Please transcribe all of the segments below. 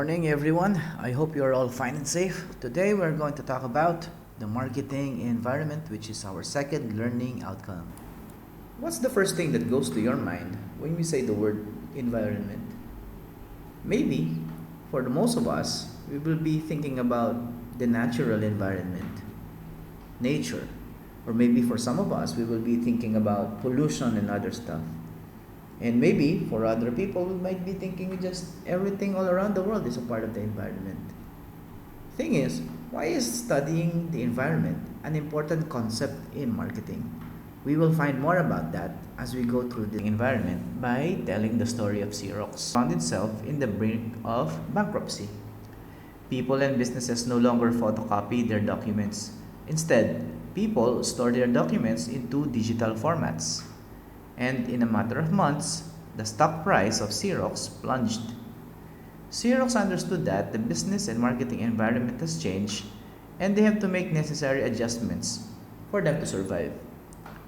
morning, everyone. I hope you're all fine and safe. Today, we're going to talk about the marketing environment, which is our second learning outcome. What's the first thing that goes to your mind when we say the word environment? Maybe, for the most of us, we will be thinking about the natural environment, nature. Or maybe for some of us, we will be thinking about pollution and other stuff. And maybe for other people, we might be thinking just everything all around the world is a part of the environment. Thing is, why is studying the environment an important concept in marketing? We will find more about that as we go through the environment by telling the story of Xerox. Found itself in the brink of bankruptcy. People and businesses no longer photocopy their documents. Instead, people store their documents into digital formats. And in a matter of months, the stock price of Xerox plunged. Xerox understood that the business and marketing environment has changed and they have to make necessary adjustments for them to survive.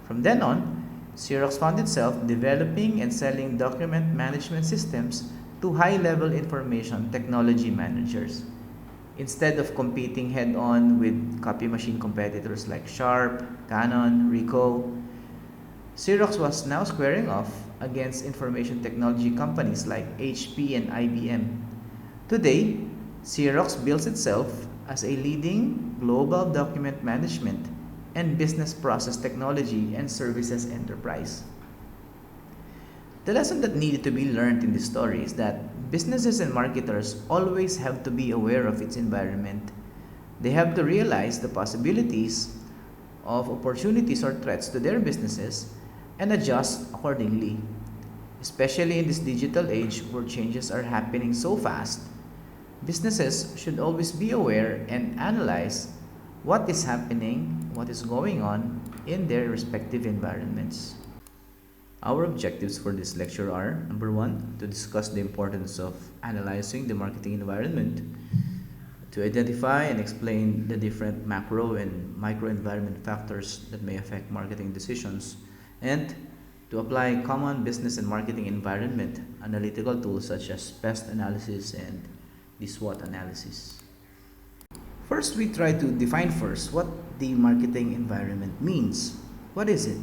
From then on, Xerox found itself developing and selling document management systems to high-level information technology managers. Instead of competing head-on with copy machine competitors like Sharp, Canon, Ricoh, Xerox was now squaring off against information technology companies like HP and IBM. Today, Xerox builds itself as a leading global document management and business process technology and services enterprise. The lesson that needed to be learned in this story is that businesses and marketers always have to be aware of its environment. They have to realize the possibilities of opportunities or threats to their businesses and adjust accordingly. Especially in this digital age where changes are happening so fast, businesses should always be aware and analyze what is happening, what is going on in their respective environments. Our objectives for this lecture are: number one, to discuss the importance of analyzing the marketing environment, to identify and explain the different macro and micro environment factors that may affect marketing decisions, and to apply common business and marketing environment analytical tools such as PEST analysis and the SWOT analysis. First, we try to define first what the marketing environment means. What is it?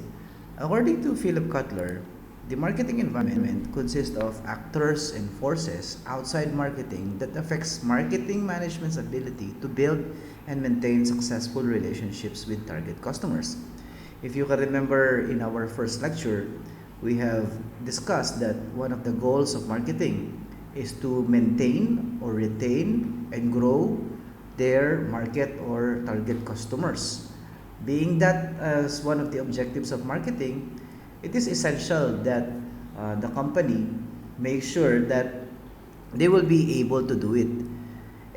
According to Philip Kotler, the marketing environment consists of actors and forces outside marketing that affects marketing management's ability to build and maintain successful relationships with target customers. If you can remember in our first lecture, we have discussed that one of the goals of marketing is to maintain or retain and grow their market or target customers. Being that as one of the objectives of marketing, it is essential that the company make sure that they will be able to do it.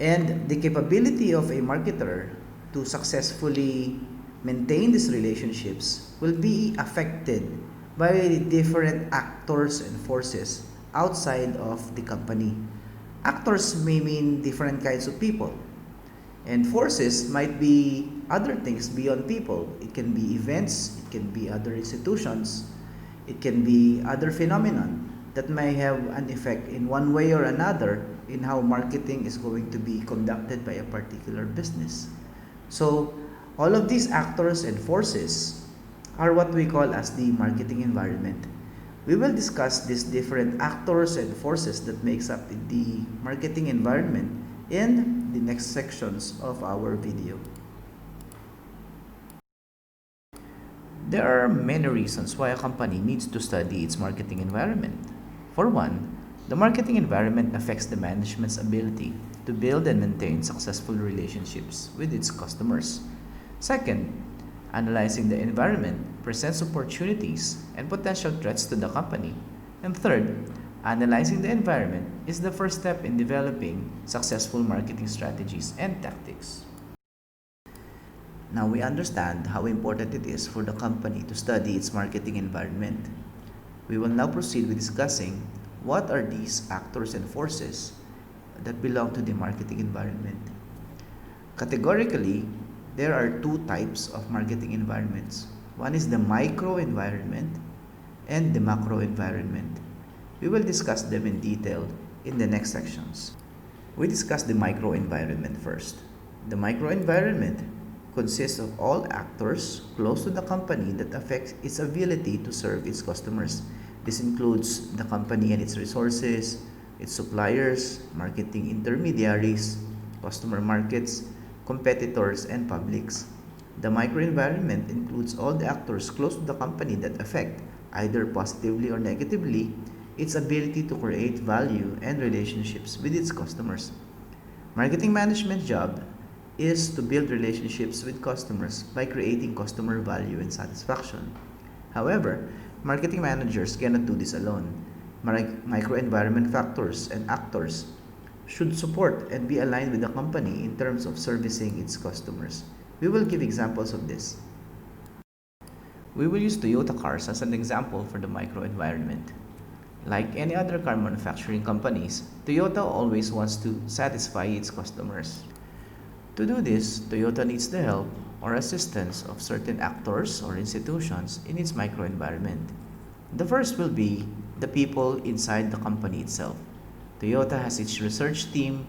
And the capability of a marketer to successfully maintain these relationships will be affected by different actors and forces outside of the company. Actors may mean different kinds of people, and forces might be other things beyond people. It can be events, it can be other institutions, it can be other phenomenon that may have an effect in one way or another in how marketing is going to be conducted by a particular business. So all of these actors and forces are what we call as the marketing environment. We will discuss these different actors and forces that makes up the marketing environment in the next sections of our video. There are many reasons why a company needs to study its marketing environment. For one, the marketing environment affects the management's ability to build and maintain successful relationships with its customers. Second, analyzing the environment presents opportunities and potential threats to the company. And third, analyzing the environment is the first step in developing successful marketing strategies and tactics. Now we understand how important it is for the company to study its marketing environment. We will now proceed with discussing what are these actors and forces that belong to the marketing environment. Categorically, there are two types of marketing environments. One is the micro environment and the macro environment. We will discuss them in detail in the next sections. We discussed the microenvironment first. The microenvironment consists of all actors close to the company that affect its ability to serve its customers. This includes the company and its resources, its suppliers, marketing intermediaries, customer markets, competitors, and publics. The microenvironment includes all the actors close to the company that affect, either positively or negatively, its ability to create value and relationships with its customers. Marketing management job is to build relationships with customers by creating customer value and satisfaction. However, marketing managers cannot do this alone. Microenvironment factors and actors should support and be aligned with the company in terms of servicing its customers. We will give examples of this. We will use Toyota cars as an example for the microenvironment. Like any other car manufacturing companies, Toyota always wants to satisfy its customers. To do this, Toyota needs the help or assistance of certain actors or institutions in its microenvironment. The first will be the people inside the company itself. Toyota has its research team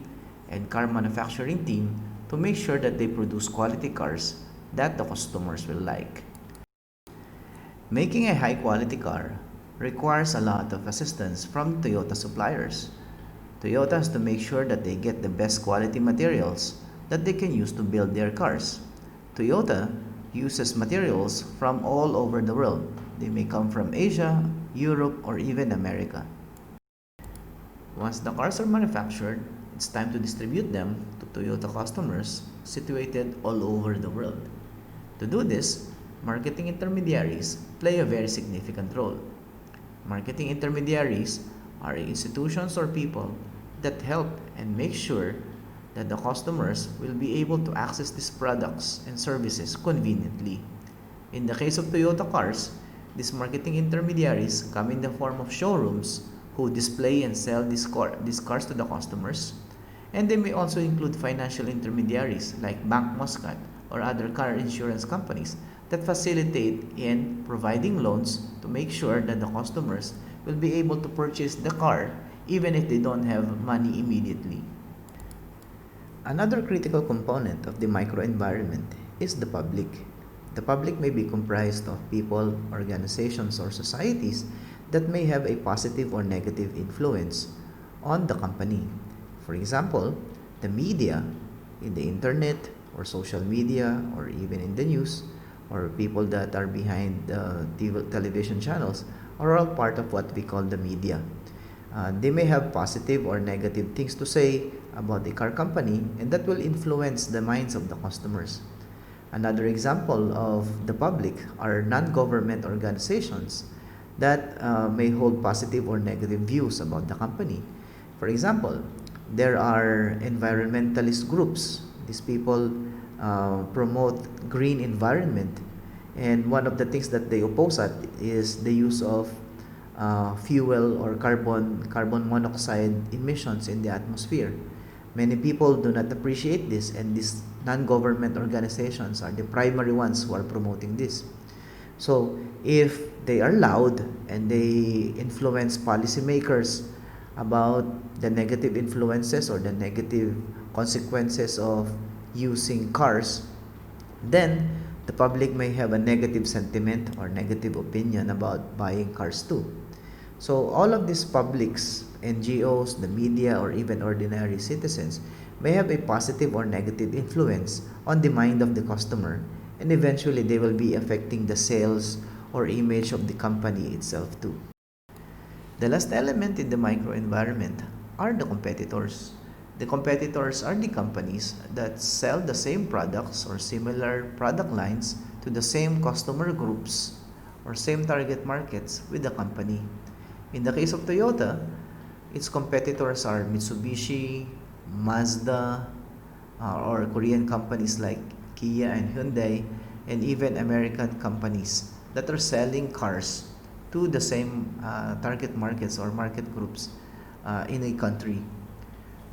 and car manufacturing team to make sure that they produce quality cars that the customers will like. Making a high quality car requires a lot of assistance from Toyota suppliers. Toyota has to make sure that they get the best quality materials that they can use to build their cars. Toyota uses materials from all over the world. They may come from Asia, Europe, or even America. Once the cars are manufactured, it's time to distribute them to Toyota customers situated all over the world. To do this, marketing intermediaries play a very significant role. Marketing intermediaries are institutions or people that help and make sure that the customers will be able to access these products and services conveniently. In the case of Toyota cars, these marketing intermediaries come in the form of showrooms who display and sell these cars to the customers, and they may also include financial intermediaries like Bank Muscat or other car insurance companies that facilitate in providing loans to make sure that the customers will be able to purchase the car even if they don't have money immediately. Another critical component of the microenvironment is the public. The public may be comprised of people, organizations, or societies that may have a positive or negative influence on the company. For example, the media in the internet or social media or even in the news, or people that are behind the television channels are all part of what we call the media. They may have positive or negative things to say about the car company, and that will influence the minds of the customers. Another example of the public are non-government organizations that may hold positive or negative views about the company. For example, there are environmentalist groups. These people promote green environment, and one of the things that they oppose at is the use of fuel or carbon monoxide emissions in the atmosphere. Many people do not appreciate this, and these non-government organizations are the primary ones who are promoting this. So if they are loud and they influence policymakers about the negative influences or the negative consequences of using cars, then the public may have a negative sentiment or negative opinion about buying cars too. So all of these publics, NGOs, the media, or even ordinary citizens may have a positive or negative influence on the mind of the customer, and eventually they will be affecting the sales or image of the company itself too. The last element in the microenvironment are the competitors. The competitors are the companies that sell the same products or similar product lines to the same customer groups or same target markets with the company. In the case of Toyota, its competitors are Mitsubishi, Mazda, or Korean companies like Kia and Hyundai, and even American companies that are selling cars to the same target markets or market groups in a country.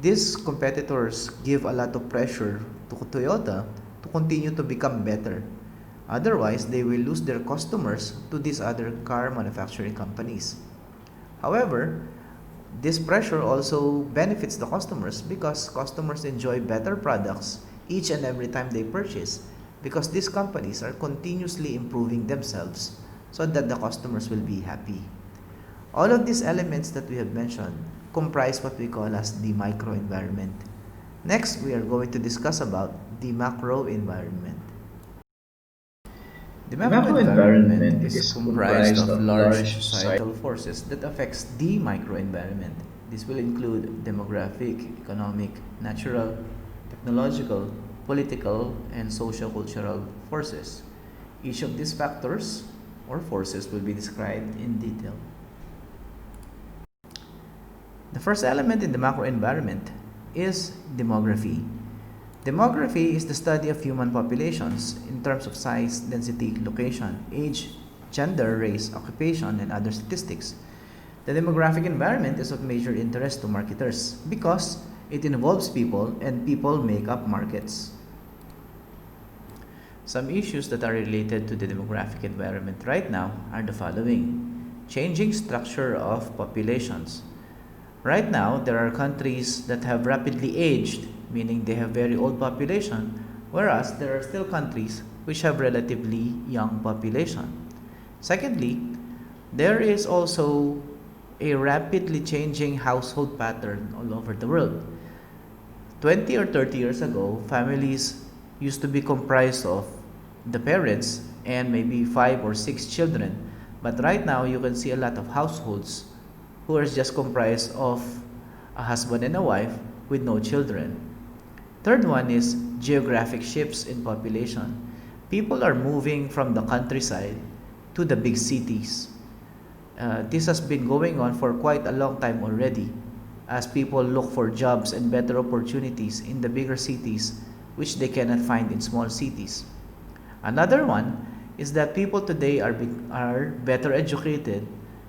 These competitors give a lot of pressure to Toyota to continue to become better. Otherwise, they will lose their customers to these other car manufacturing companies. However, This pressure also benefits the customers because customers enjoy better products each and every time they purchase because these companies are continuously improving themselves so that the customers will be happy. All of these elements that we have mentioned comprise what we call as the microenvironment. Next, we are going to discuss about the macro environment. The The macro macro environment environment is is comprised comprised of of large large societal forces that affects the microenvironment. This will include demographic, economic, natural, technological, political, and socio-cultural forces. Each of these factors or forces will be described in detail. The first element in the macro environment is demography. Demography is the study of human populations in terms of size, density, location, age, gender, race, occupation, and other statistics. The demographic environment is of major interest to marketers because it involves people and people make up markets. Some issues that are related to the demographic environment right now are the following: changing structure of populations. Right now, there are countries that have rapidly aged, meaning they have very old population, whereas there are still countries which have relatively young population. Secondly, there is also a rapidly changing household pattern all over the world. 20 or 30 years ago, families used to be comprised of the parents and maybe 5 or 6 children. But right now, you can see a lot of households who are just comprised of a husband and a wife with no children. Third one is geographic shifts in population. People are moving from the countryside to the big cities. This has been going on for quite a long time already as people look for jobs and better opportunities in the bigger cities which they cannot find in small cities. Another one is that people today are better educated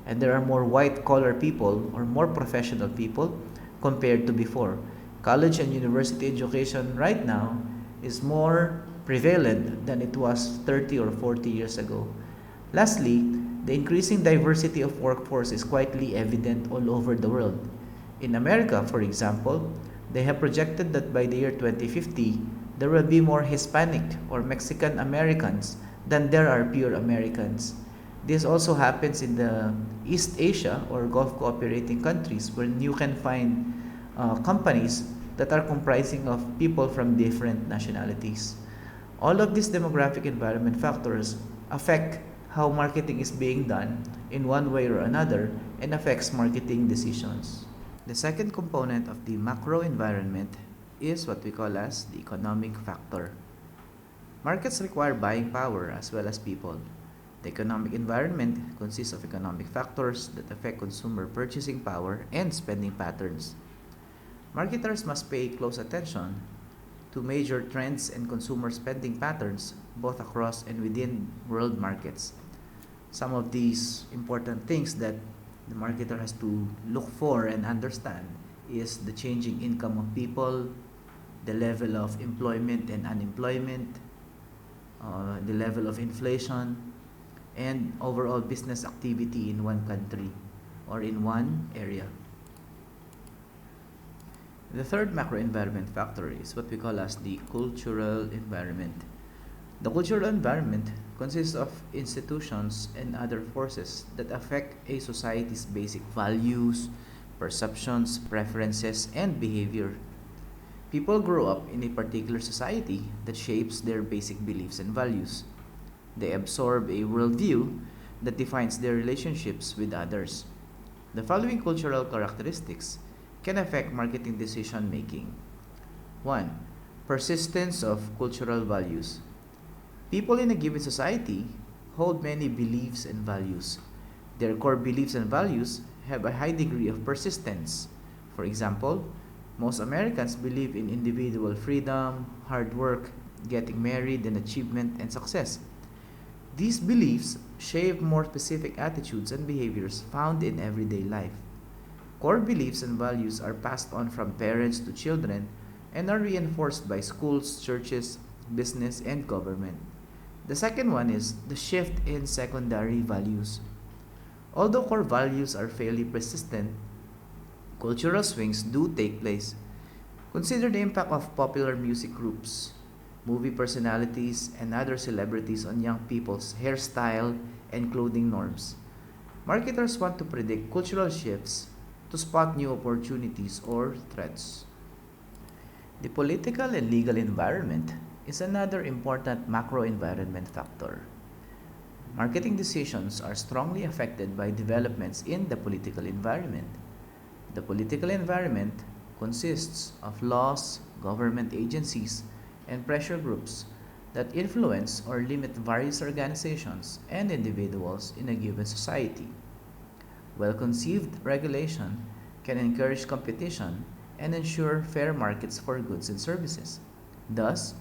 and there are more white collar people or more professional people compared to before. College and university education right now is more prevalent than it was 30 or 40 years ago. Lastly, the increasing diversity of workforce is quietly evident all over the world. In America, for example, they have projected that by the year 2050, there will be more Hispanic or Mexican Americans than there are pure Americans. This also happens in the East Asia or Gulf cooperating countries where you can find companies that are comprising of people from different nationalities. All of these demographic environment factors affect how marketing is being done in one way or another and affects marketing decisions. The second component of the macro environment is what we call as the economic factor. Markets require buying power as well as people. The economic environment consists of economic factors that affect consumer purchasing power and spending patterns. Marketers must pay close attention to major trends and consumer spending patterns both across and within world markets. Some of these important things that the marketer has to look for and understand is the changing income of people, the level of employment and unemployment, the level of inflation, and overall business activity in one country or in one area. The third macro environment factor is what we call as the cultural environment. The cultural environment consists of institutions and other forces that affect a society's basic values, perceptions, preferences, and behavior. People grow up in a particular society that shapes their basic beliefs and values. They absorb a worldview that defines their relationships with others. The following cultural characteristics can affect marketing decision making. 1. Persistence of cultural values. People in a given society hold many beliefs and values. Their core beliefs and values have a high degree of persistence. For example, most Americans believe in individual freedom, hard work, getting married, and achievement and success. These beliefs shape more specific attitudes and behaviors found in everyday life. Core beliefs and values are passed on from parents to children and are reinforced by schools, churches, business, and government. The second one is the shift in secondary values. Although core values are fairly persistent, Cultural swings do take place. Consider the impact of popular music groups, movie personalities, and other celebrities on young people's hairstyle and clothing norms. Marketers want to predict cultural shifts to spot new opportunities or threats. The political and legal environment is another important macro environment factor. Marketing decisions are strongly affected by developments in the political environment. The political environment consists of laws, government agencies, and pressure groups that influence or limit various organizations and individuals in a given society. Well conceived regulation can encourage competition and ensure fair markets for goods and services. Thus,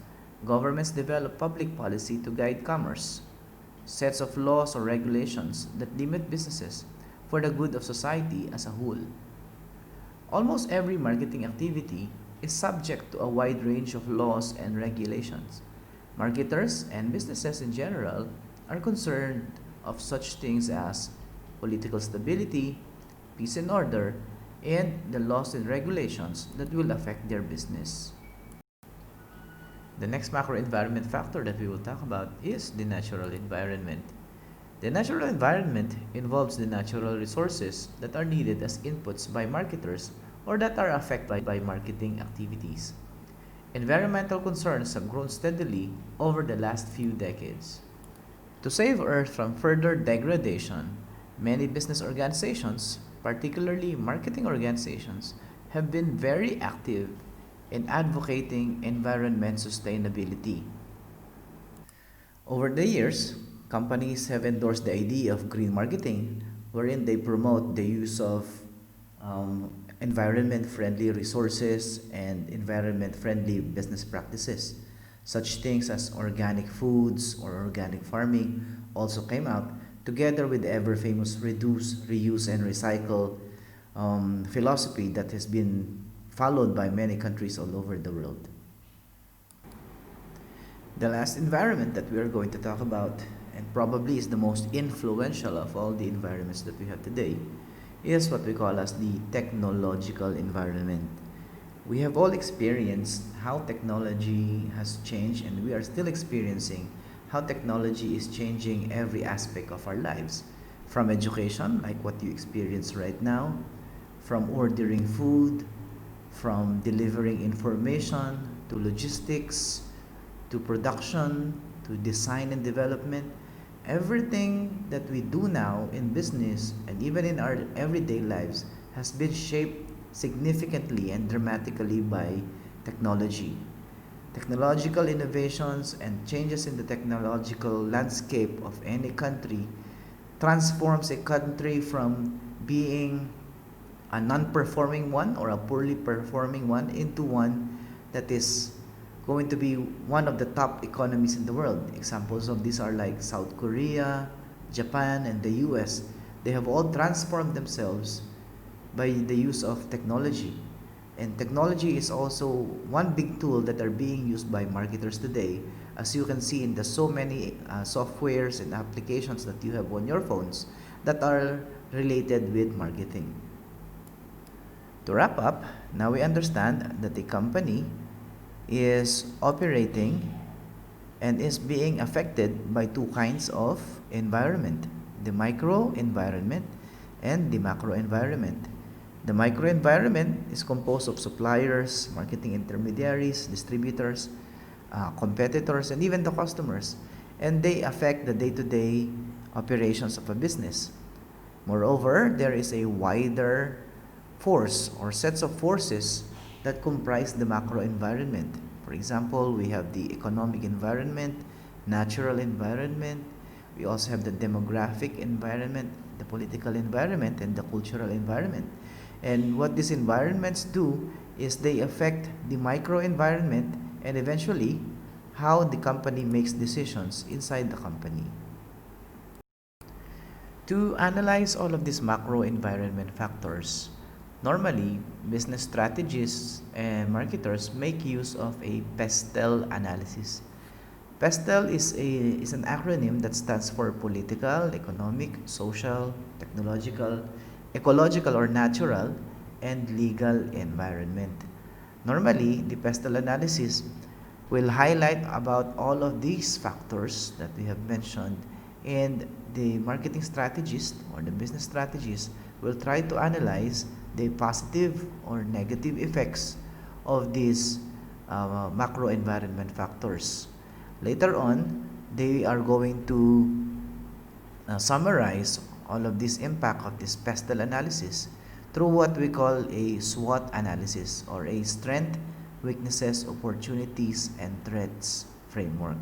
governments develop public policy to guide commerce, sets of laws or regulations that limit businesses for the good of society as a whole. Almost every marketing activity is subject to a wide range of laws and regulations. Marketers and businesses in general are concerned of such things as political stability, peace and order, and the laws and regulations that will affect their business. The next macro environment factor that we will talk about is the natural environment. The natural environment involves the natural resources that are needed as inputs by marketers or that are affected by marketing activities. Environmental concerns have grown steadily over the last few decades. To save Earth from further degradation, many business organizations, particularly marketing organizations, have been very active in advocating environment sustainability. Over the years, companies have endorsed the idea of green marketing, wherein they promote the use of environment friendly resources and environment friendly business practices. Such things as organic foods or organic farming also came out, together with the ever famous reduce, reuse, and recycle philosophy that has been followed by many countries all over the world. The last environment that we are going to talk about, and probably is the most influential of all the environments that we have today, is what we call as the technological environment. We have all experienced how technology has changed, and we are still experiencing how technology is changing every aspect of our lives. From education, like what you experience right now, from ordering food, from delivering information, to logistics, to production, to design and development. Everything that we do now in business and even in our everyday lives has been shaped significantly and dramatically by technology. Technological innovations and changes in the technological landscape of any country transforms a country from being a non-performing one or a poorly performing one into one that is going to be one of the top economies in the world. Examples of these are like South Korea, Japan, and the US. They have all transformed themselves by the use of technology. And technology is also one big tool that are being used by marketers today, as you can see in the so many softwares and applications that you have on your phones that are related with marketing. To wrap up, now we understand that the company is operating and is being affected by two kinds of environment, the micro environment and the macro environment. The micro environment is composed of suppliers, marketing intermediaries, distributors, competitors, and even the customers, and they affect the day-to-day operations of a business. Moreover, there is a wider force or sets of forces that comprise the macro environment. For example, we have the economic environment, natural environment, we also have the demographic environment, the political environment, and the cultural environment. And what these environments do is they affect the micro environment and eventually how the company makes decisions inside the company. To analyze all of these macro environment factors, normally business strategists and marketers make use of a PESTEL analysis. PESTEL is an acronym that stands for political, economic, social, technological, ecological or natural, and legal environment. Normally, the pestle analysis will highlight about all of these factors that we have mentioned, and the marketing strategist or the business strategist will try to analyze the positive or negative effects of these macro environment factors. Later on, they are going to summarize all of this impact of this pestle analysis through what we call a SWOT analysis, or a strength, weaknesses, opportunities, and threats framework.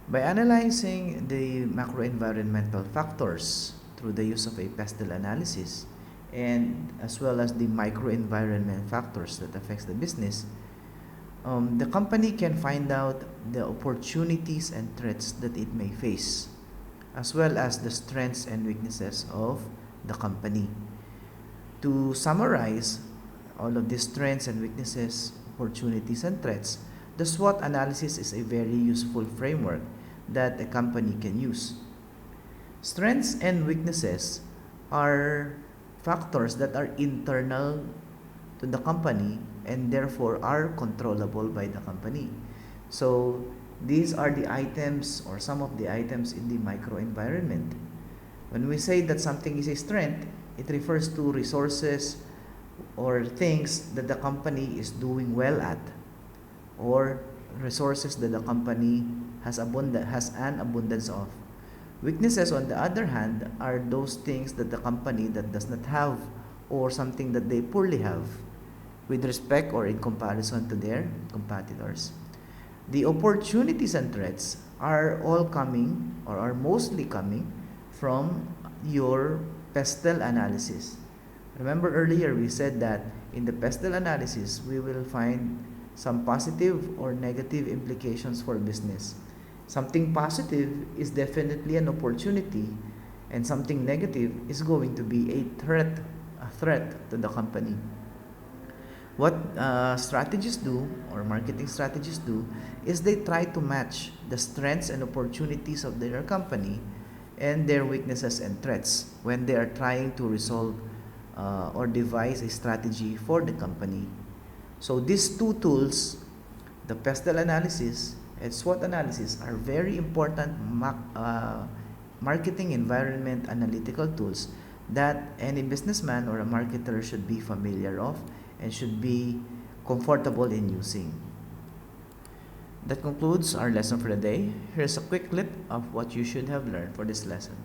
By analyzing the macro environmental factors through the use of a pestle analysis, and as well as the micro environment factors that affects the business, the company can find out the opportunities and threats that it may face, as well as the strengths and weaknesses of the company. To summarize all of these strengths and weaknesses, opportunities and threats, the SWOT analysis is a very useful framework that a company can use. Strengths and weaknesses are factors that are internal to the company and therefore are controllable by the company. So these are the items or some of the items in the microenvironment. When we say that something is a strength, it refers to resources or things that the company is doing well at, or resources that the company has an abundance of. Weaknesses, on the other hand, are those things that the company that does not have, or something that they poorly have with respect or in comparison to their competitors. The opportunities and threats are all coming, or are mostly coming, from your pestle analysis. Remember earlier we said that in the pestle analysis we will find some positive or negative implications for business. Something positive is definitely an opportunity, and something negative is going to be a threat to the company. What strategists do, or marketing strategists do, is they try to match the strengths and opportunities of their company and their weaknesses and threats when they are trying to resolve or devise a strategy for the company. So these two tools, the pestle analysis and SWOT analysis, are very important marketing environment analytical tools that any businessman or a marketer should be familiar of and should be comfortable in using. That concludes our lesson for the day. Here's a quick clip of what you should have learned for this lesson.